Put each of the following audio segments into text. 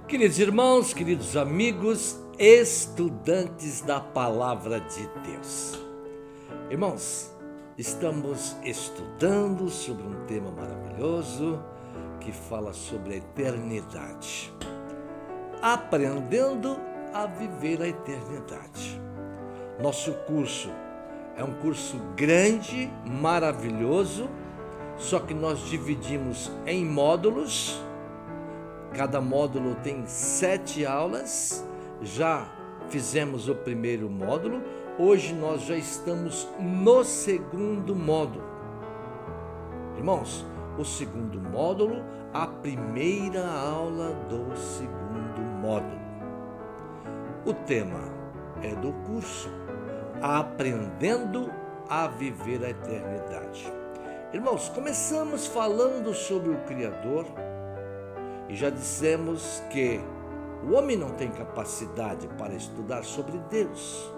Queridos irmãos, queridos amigos, estudantes da Palavra de Deus. Irmãos, estamos estudando sobre um tema maravilhoso que fala sobre a eternidade. Aprendendo a viver a eternidade. Nosso curso é um curso grande, maravilhoso, só que nós dividimos em módulos. Cada módulo tem 7 aulas, já fizemos o primeiro módulo, hoje nós já estamos no segundo módulo. Irmãos, o segundo módulo, a primeira aula do segundo módulo. O tema é do curso Aprendendo a Viver a Eternidade. Irmãos, começamos falando sobre o Criador, e já dissemos que o homem não tem capacidade para estudar sobre Deus,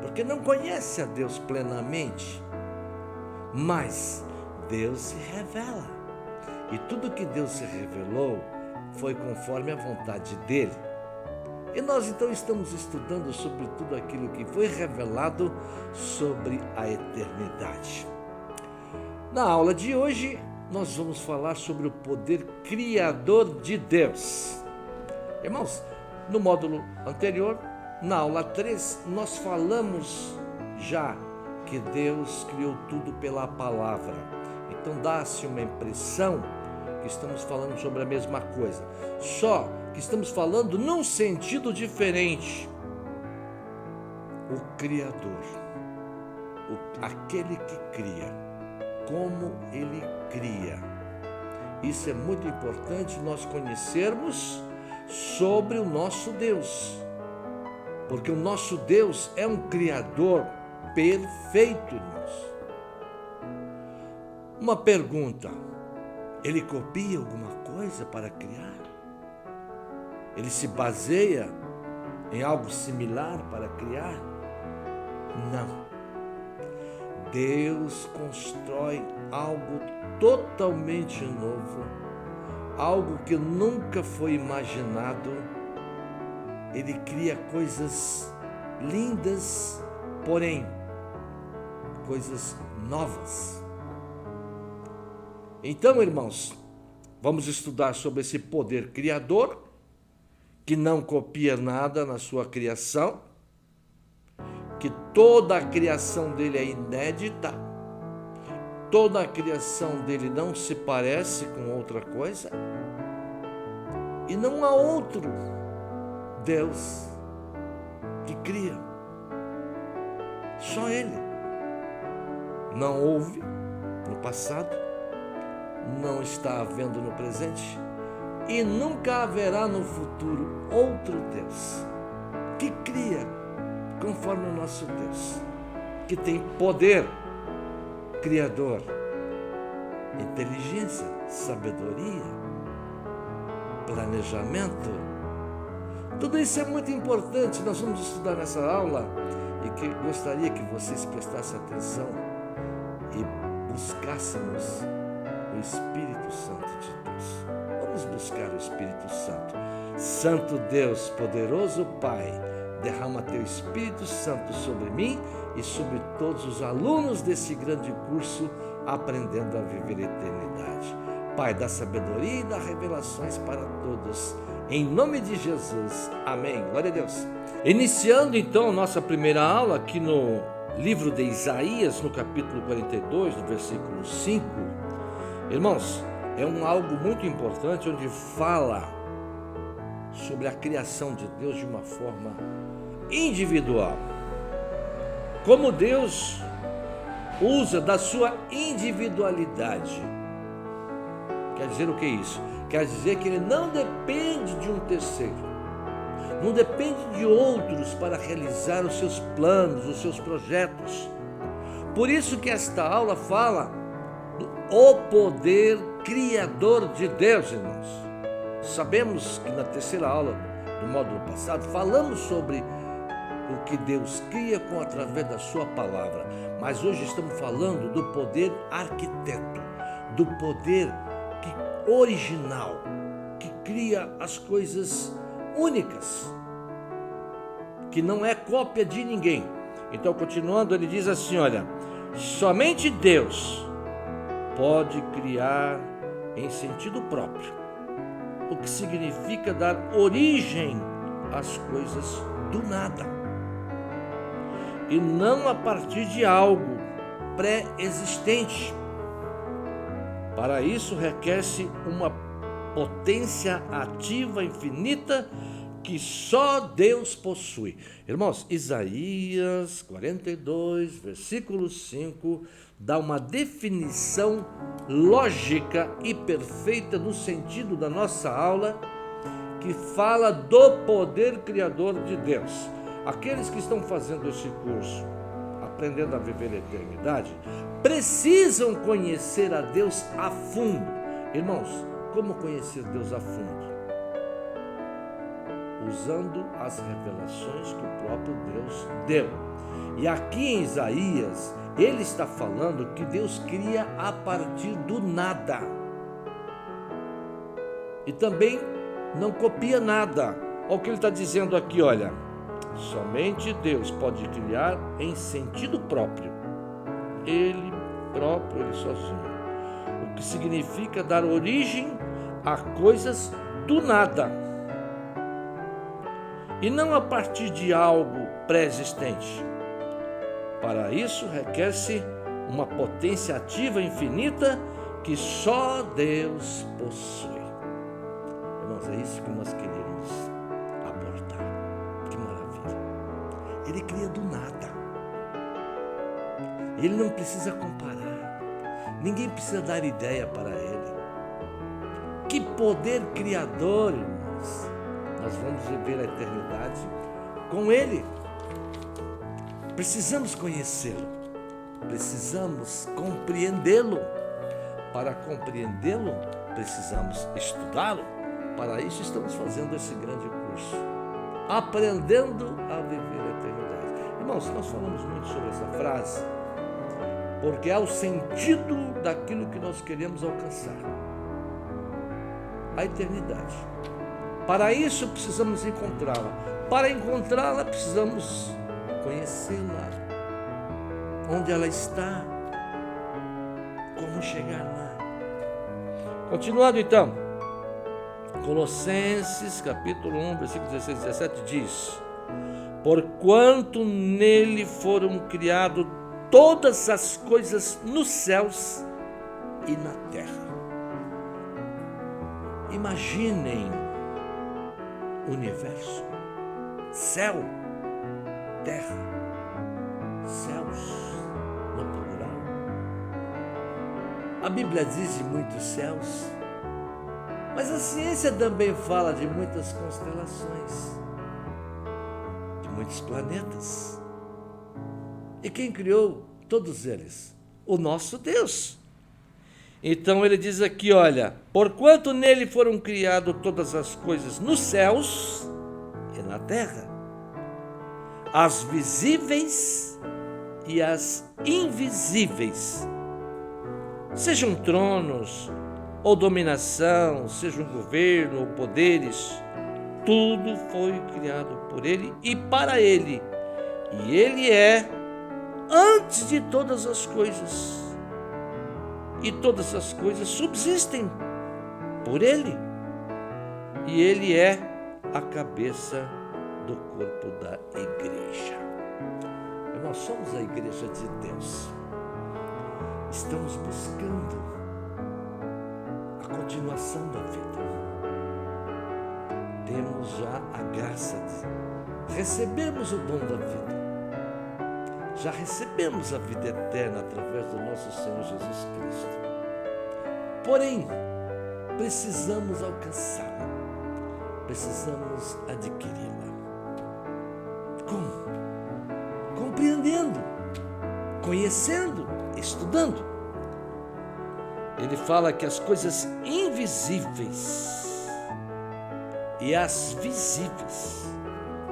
porque não conhece a Deus plenamente. Mas Deus se revela, e tudo que Deus se revelou foi conforme a vontade dele. E nós então estamos estudando sobre tudo aquilo que foi revelado sobre a eternidade. Na aula de hoje, nós vamos falar sobre o poder criador de Deus. Irmãos, no módulo anterior, na aula 3, nós falamos já que Deus criou tudo pela palavra. Então dá-se uma impressão que estamos falando sobre a mesma coisa, só que estamos falando num sentido diferente. O Criador, aquele que cria, como ele cria. Isso é muito importante nós conhecermos sobre o nosso Deus, porque o nosso Deus é um Criador perfeito, irmãos. Uma pergunta: ele copia alguma coisa para criar? Ele se baseia em algo similar para criar? Não. Deus constrói algo totalmente novo, algo que nunca foi imaginado. Ele cria coisas lindas, porém, coisas novas. Então, irmãos, vamos estudar sobre esse poder criador, que não copia nada na sua criação, que toda a criação dele é inédita, toda a criação dele não se parece com outra coisa, e não há outro Deus que cria, só ele. Não houve no passado, não está havendo no presente, e nunca haverá no futuro outro Deus que cria conforme o nosso Deus, que tem poder criador, inteligência, sabedoria, planejamento. Tudo isso é muito importante, nós vamos estudar nessa aula, e que gostaria que vocês prestassem atenção e buscássemos o Espírito Santo de Deus. Vamos buscar o Espírito Santo. Santo Deus, poderoso Pai, derrama teu Espírito Santo sobre mim e sobre todos os alunos desse grande curso Aprendendo a Viver a Eternidade. Pai, dá sabedoria e dá revelações para todos. Em nome de Jesus. Amém. Glória a Deus. Iniciando então a nossa primeira aula aqui no livro de Isaías, no capítulo 42, no versículo 5. Irmãos, é algo muito importante onde fala sobre a criação de Deus de uma forma individual. Como Deus usa da sua individualidade. Quer dizer o que é isso? Quer dizer que ele não depende de um terceiro, não depende de outros para realizar os seus planos, os seus projetos. Por isso que esta aula fala do poder criador de Deus, irmãos. Sabemos que na terceira aula do módulo passado falamos sobre o que Deus cria através da sua palavra, mas hoje estamos falando do poder arquiteto, do poder original, que cria as coisas únicas, que não é cópia de ninguém. Então, continuando, ele diz assim, olha, somente Deus pode criar em sentido próprio, o que significa dar origem às coisas do nada, e não a partir de algo pré-existente. Para isso requer-se uma potência ativa infinita que só Deus possui. Irmãos, Isaías 42, versículo 5, dá uma definição lógica e perfeita no sentido da nossa aula, que fala do poder criador de Deus. Aqueles que estão fazendo esse curso, aprendendo a viver a eternidade, precisam conhecer a Deus a fundo. Irmãos, como conhecer Deus a fundo? Usando as revelações que o próprio Deus deu. E aqui em Isaías, ele está falando que Deus cria a partir do nada. E também não copia nada. Olha o que ele está dizendo aqui, olha. Somente Deus pode criar em sentido próprio. Ele próprio, ele sozinho. O que significa dar origem a coisas do nada. E não a partir de algo pré-existente. Para isso requer-se uma potência ativa infinita que só Deus possui. Irmãos, é isso que nós queremos abordar. Que maravilha! Ele cria do nada. Ele não precisa comparar. Ninguém precisa dar ideia para ele. Que poder criador, irmãos! Nós vamos viver a eternidade com Ele. Precisamos conhecê-lo. Precisamos compreendê-lo. Para compreendê-lo, precisamos estudá-lo. Para isso estamos fazendo esse grande curso. Aprendendo a viver a eternidade. Irmãos, nós falamos muito sobre essa frase, porque é o sentido daquilo que nós queremos alcançar. A eternidade. Para isso precisamos encontrá-la. Para encontrá-la precisamos conhecê-la. Onde ela está. Como chegar lá. Continuando então. Colossenses capítulo 1, versículo 16 e 17 diz: porquanto nele foram criadas todas as coisas nos céus e na terra. Imaginem universo, céu, terra, céus no plural. A Bíblia diz de muitos céus, mas a ciência também fala de muitas constelações, de muitos planetas. E quem criou todos eles? O nosso Deus. Então ele diz aqui, olha, porquanto nele foram criadas todas as coisas nos céus e na terra, as visíveis e as invisíveis, sejam tronos ou dominação, sejam governo ou poderes, tudo foi criado por ele e para ele, e ele é antes de todas as coisas. E todas as coisas subsistem por Ele. E Ele é a cabeça do corpo da igreja. Nós somos a igreja de Deus. Estamos buscando a continuação da vida. Temos já a graça de recebemos o dom da vida. Já recebemos a vida eterna através do nosso Senhor Jesus Cristo. Porém, precisamos alcançá-la. Precisamos adquiri-la. Como? Compreendendo, conhecendo, estudando. Ele fala que as coisas invisíveis e as visíveis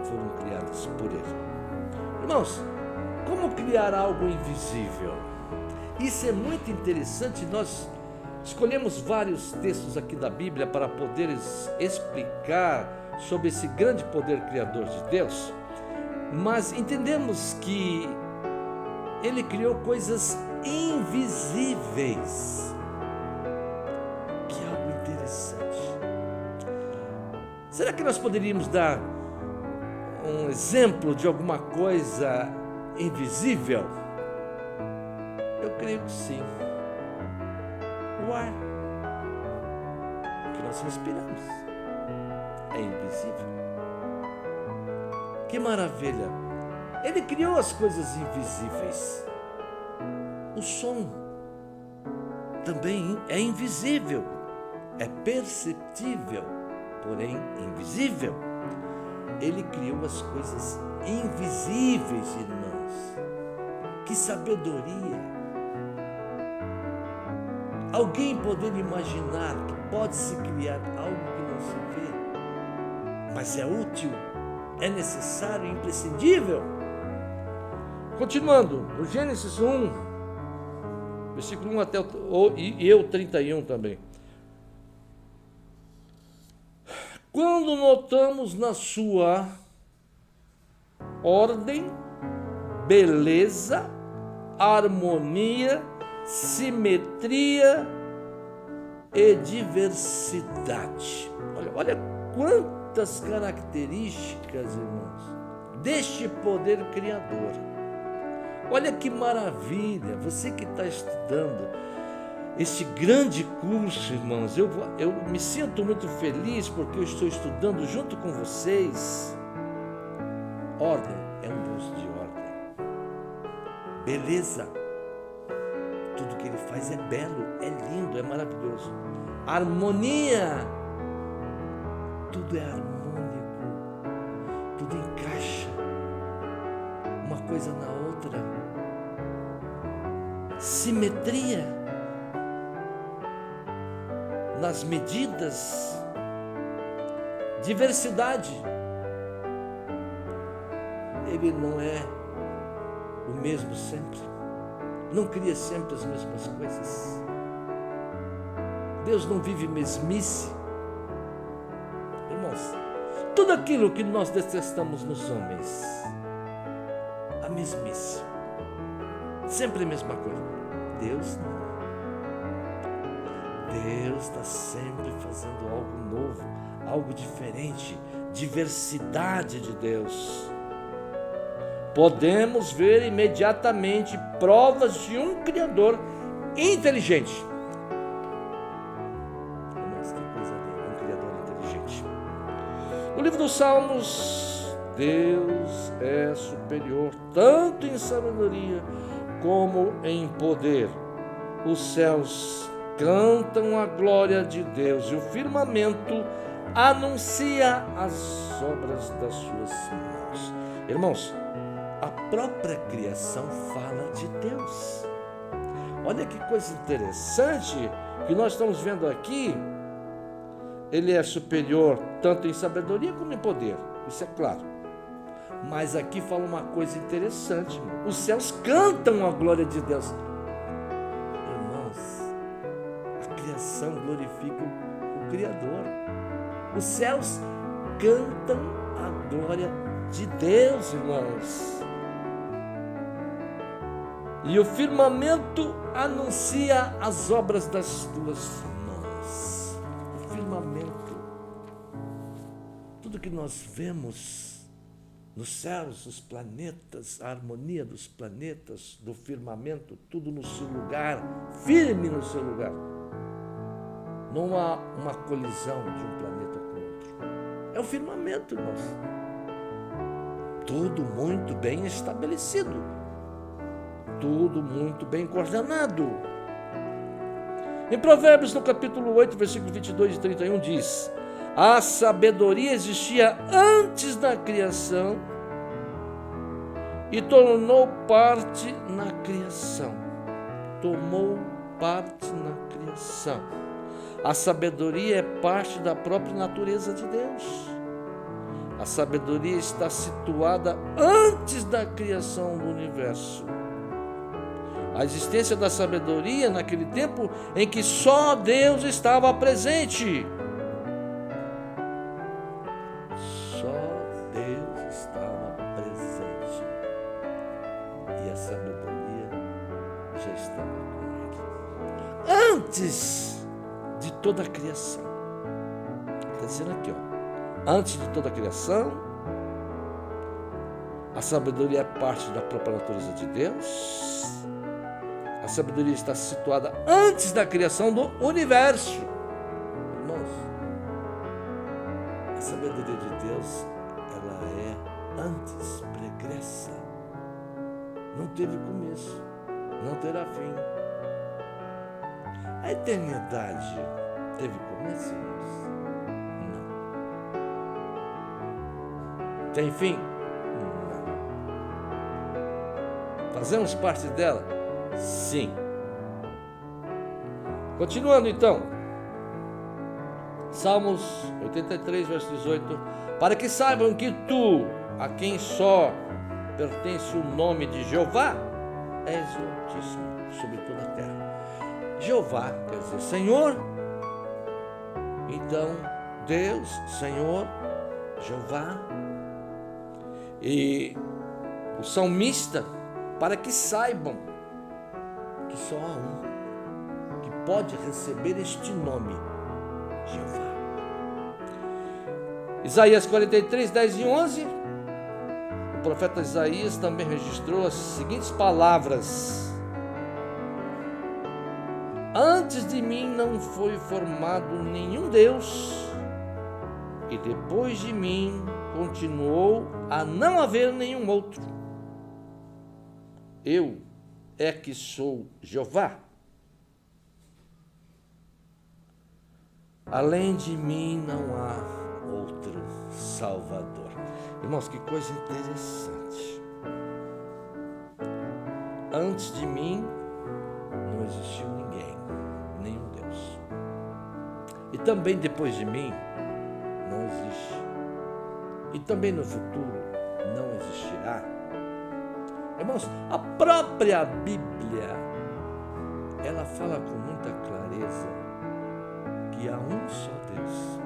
foram criadas por Ele. Irmãos, como criar algo invisível? Isso é muito interessante nós Escolhemos vários textos aqui da Bíblia para poder explicar sobre esse grande poder criador de Deus, mas entendemos que Ele criou coisas invisíveis. Que algo interessante. Será que nós poderíamos dar um exemplo de alguma coisa invisível? Eu creio que sim. O ar que nós respiramos é invisível. Que maravilha! Ele criou as coisas invisíveis. O som também é invisível, é perceptível, porém invisível. Ele criou as coisas invisíveis, irmãos. Que sabedoria! Alguém poder imaginar que pode-se criar algo que não se vê, mas é útil, é necessário, imprescindível. Continuando, no Gênesis 1, versículo 1 até o 31 também. Quando notamos na sua ordem, beleza, harmonia, simetria e diversidade. Olha quantas características, irmãos, deste poder criador. Olha que maravilha, você que está estudando este grande curso, irmãos, eu me sinto muito feliz porque eu estou estudando junto com vocês. Ordem, é um Deus de ordem. Beleza, tudo que Ele faz é belo, é lindo, é maravilhoso. Harmonia, tudo é harmônico, tudo encaixa uma coisa na outra. Simetria nas medidas, diversidade. Ele não é o mesmo sempre, não cria sempre as mesmas coisas. Deus não vive mesmice. Irmãos, tudo aquilo que nós detestamos nos homens, a mesmice, sempre a mesma coisa. Deus não. Deus está sempre fazendo algo novo, algo diferente, diversidade de Deus. Podemos ver imediatamente provas de um Criador inteligente. Irmãos, que coisa linda, um Criador inteligente. No livro dos Salmos, Deus é superior tanto em sabedoria como em poder. Os céus cantam a glória de Deus e o firmamento anuncia as obras das suas mãos. Irmãos, a própria criação fala de Deus. Olha que coisa interessante que nós estamos vendo aqui. Ele é superior tanto em sabedoria como em poder, isso é claro. Mas aqui fala uma coisa interessante, irmão. Os céus cantam a glória de Deus. Irmãos, a criação glorifica o Criador. Os céus cantam a glória de Deus, irmãos. E o firmamento anuncia as obras das tuas mãos. O firmamento, tudo que nós vemos nos céus, os planetas, a harmonia dos planetas, do firmamento, tudo no seu lugar, firme no seu lugar. Não há uma colisão de um planeta com o outro. É o firmamento, irmãos. Tudo muito bem estabelecido. Tudo muito bem coordenado. Em Provérbios, no capítulo 8, versículos 22 e 31, diz: a sabedoria existia antes da criação e tornou parte na criação. Tomou parte na criação. A sabedoria é parte da própria natureza de Deus. A sabedoria está situada antes da criação do universo. A existência da sabedoria naquele tempo em que só Deus estava presente. Só Deus estava presente. E a sabedoria já estava com ele. Antes de toda a criação. Está dizendo aqui, ó. Antes de toda a criação, a sabedoria é parte da própria natureza de Deus. A sabedoria está situada antes da criação do universo. Irmãos, a sabedoria de Deus, ela é antes, pregressa. Não teve começo, não terá fim. A eternidade teve começo? Não. Tem fim? Não. Fazemos parte dela? Sim. Continuando então, Salmos 83, verso 18: para que saibam que tu, a quem só pertence o nome de Jeová, és o Altíssimo sobre toda a terra. Jeová quer dizer Senhor. Então, Deus, Senhor, Jeová. E o salmista, para que saibam que só há um que pode receber este nome, Jeová. Isaías 43, 10 e 11, o profeta Isaías também registrou as seguintes palavras: antes de mim não foi formado nenhum Deus, e depois de mim continuou a não haver nenhum outro. Eu é que sou Jeová. Além de mim não há outro Salvador. Irmãos, que coisa interessante. Antes de mim não existiu ninguém, nenhum Deus. E também depois de mim não existe. E também no futuro não existirá. Irmãos, a própria Bíblia, ela fala com muita clareza que há um só Deus.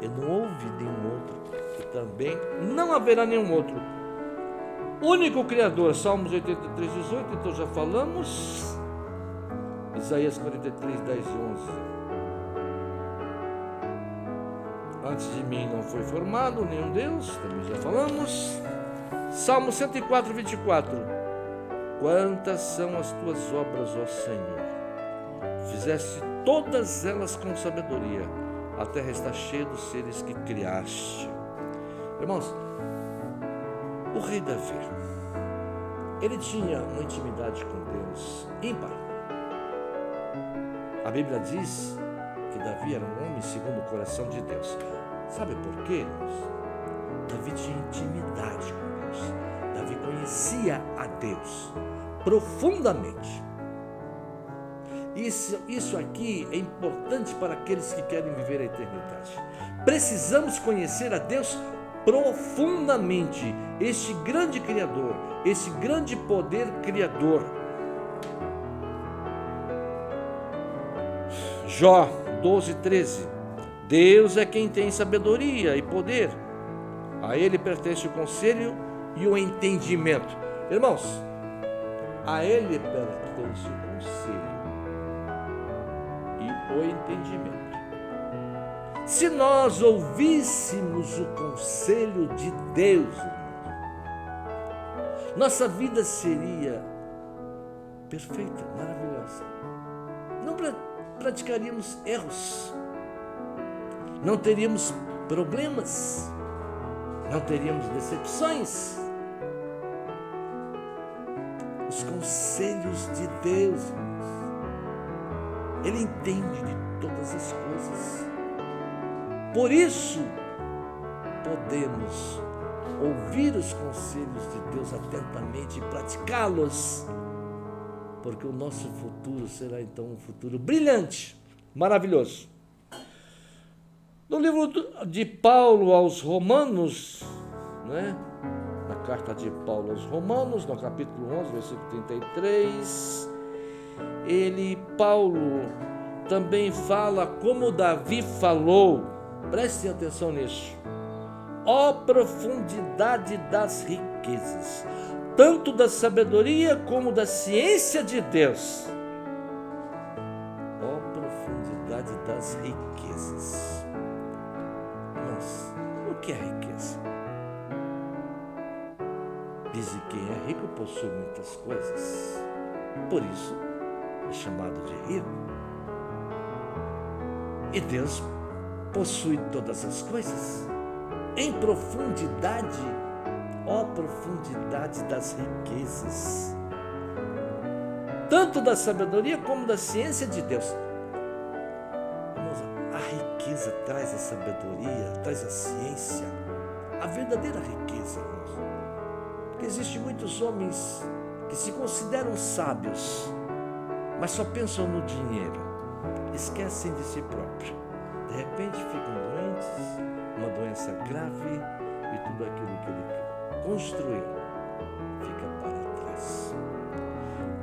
E não houve nenhum outro, e também não haverá nenhum outro. Único Criador, Salmos 83, 18, então já falamos. Isaías 43, 10 e 11. Antes de mim não foi formado nenhum Deus, também já falamos. Salmo 104, 24. Quantas são as tuas obras, ó Senhor? Fizeste todas elas com sabedoria. A terra está cheia dos seres que criaste. Irmãos, o rei Davi, ele tinha uma intimidade com Deus ímpar. A Bíblia diz que Davi era um homem segundo o coração de Deus. Sabe por quê, irmãos? Davi tinha intimidade com Deus. Davi conhecia a Deus profundamente. Isso aqui é importante para aqueles que querem viver a eternidade. Precisamos conhecer a Deus profundamente, este grande Criador, esse grande poder criador. Jó 12, 13. Deus é quem tem sabedoria e poder. A ele pertence o conselho e o entendimento. Irmãos, a ele pertence o conselho e o entendimento. Se nós ouvíssemos o conselho de Deus, nossa vida seria perfeita, maravilhosa. Não praticaríamos erros, não teríamos problemas, não teríamos decepções. Os conselhos de Deus, Ele entende de todas as coisas. Por isso, podemos ouvir os conselhos de Deus atentamente e praticá-los, porque o nosso futuro será então um futuro brilhante, maravilhoso. No livro de Paulo aos Romanos, na carta de Paulo aos Romanos, no capítulo 11, versículo 33, Paulo também fala como Davi falou, prestem atenção nisso: ó profundidade das riquezas, tanto da sabedoria como da ciência de Deus. Ó profundidade das riquezas. Mas o que é riqueza? Dizem que quem é rico possui muitas coisas, por isso é chamado de rico. E Deus possui todas as coisas em profundidade, ó profundidade das riquezas, tanto da sabedoria como da ciência de Deus. Irmãos, a riqueza traz a sabedoria, traz a ciência, a verdadeira riqueza, irmãos. Porque existem muitos homens que se consideram sábios, mas só pensam no dinheiro, esquecem de si próprio. De repente ficam doentes, uma doença grave, e tudo aquilo que ele construiu fica para trás.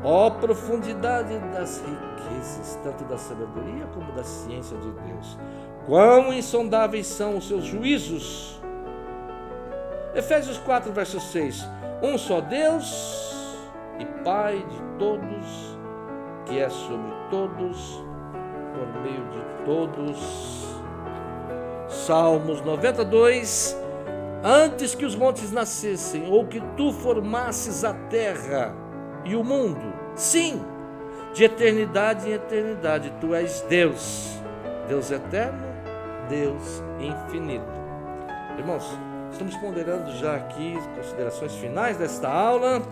Ó profundidade das riquezas, tanto da sabedoria como da ciência de Deus, quão insondáveis são os seus juízos. Efésios 4, verso 6: um só Deus e Pai de todos, que é sobre todos, por meio de todos. Salmos 92: antes que os montes nascessem, ou que tu formasses a terra e o mundo, sim, de eternidade em eternidade, tu és Deus, Deus eterno, Deus infinito. Irmãos, estamos ponderando já aqui considerações finais desta aula,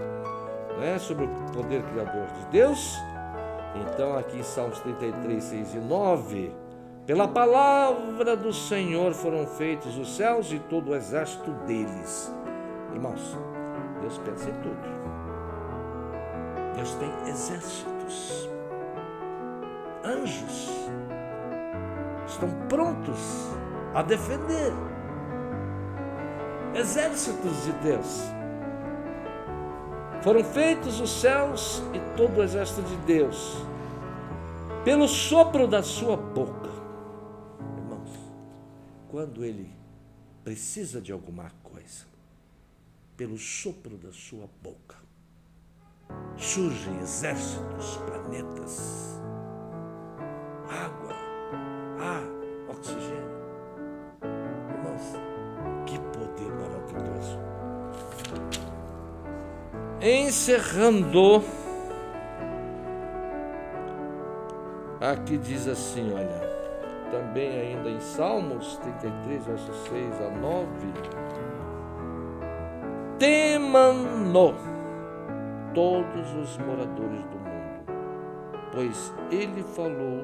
sobre o poder criador de Deus. Então, aqui em Salmos 33, 6 e 9, pela palavra do Senhor foram feitos os céus e todo o exército deles. Irmãos, Deus pensa em tudo. Deus tem exércitos, anjos, estão prontos a defender. Exércitos de Deus. Foram feitos os céus e todo o exército de Deus, pelo sopro da sua boca. Irmãos, quando ele precisa de alguma coisa, pelo sopro da sua boca, surgem exércitos, planetas, água, ar, oxigênio. Irmãos, que poder maravilhoso. Encerrando, aqui diz assim, olha, também ainda em Salmos 33, versos 6 a 9, temam-no todos os moradores do mundo, pois ele falou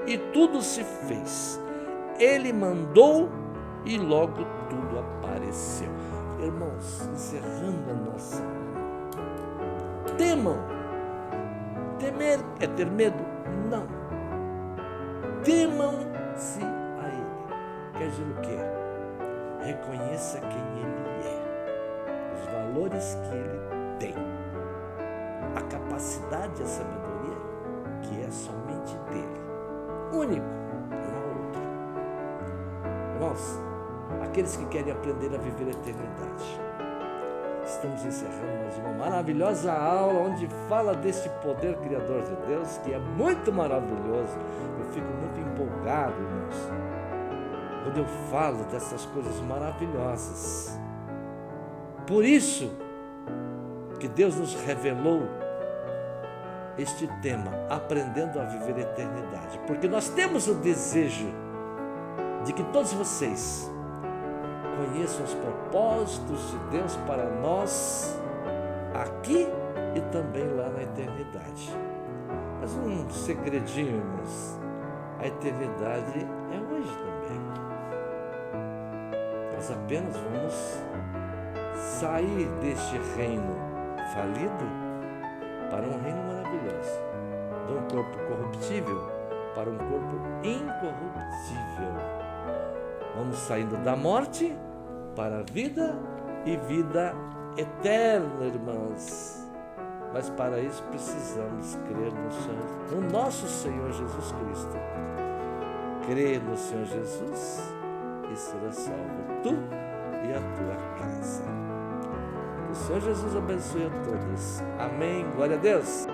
e tudo se fez, ele mandou e logo tudo apareceu. Irmãos, encerrando a nossa aula, temam. Temer é ter medo? Não. Temam-se a Ele. Quer dizer o quê? Reconheça quem Ele é, os valores que Ele tem, a capacidade e a sabedoria que é somente dele, único, não há outro. Irmãos, aqueles que querem aprender a viver a eternidade, estamos encerrando mais uma maravilhosa aula onde fala deste poder criador de Deus, que é muito maravilhoso. Eu fico muito empolgado, irmãos, quando eu falo dessas coisas maravilhosas. Por isso que Deus nos revelou este tema, aprendendo a viver a eternidade, porque nós temos o desejo de que todos vocês conheçam os propósitos de Deus para nós aqui e também lá na eternidade. Mas um segredinho, irmãos, a eternidade é hoje também. Nós apenas vamos sair deste reino falido para um reino maravilhoso, de um corpo corruptível para um corpo incorruptível. Vamos saindo da morte para a vida e vida eterno, irmãos. Mas para isso precisamos crer no nosso Senhor Jesus Cristo. Crê no Senhor Jesus e será salvo tu e a tua casa. Que o Senhor Jesus abençoe a todos. Amém. Glória a Deus.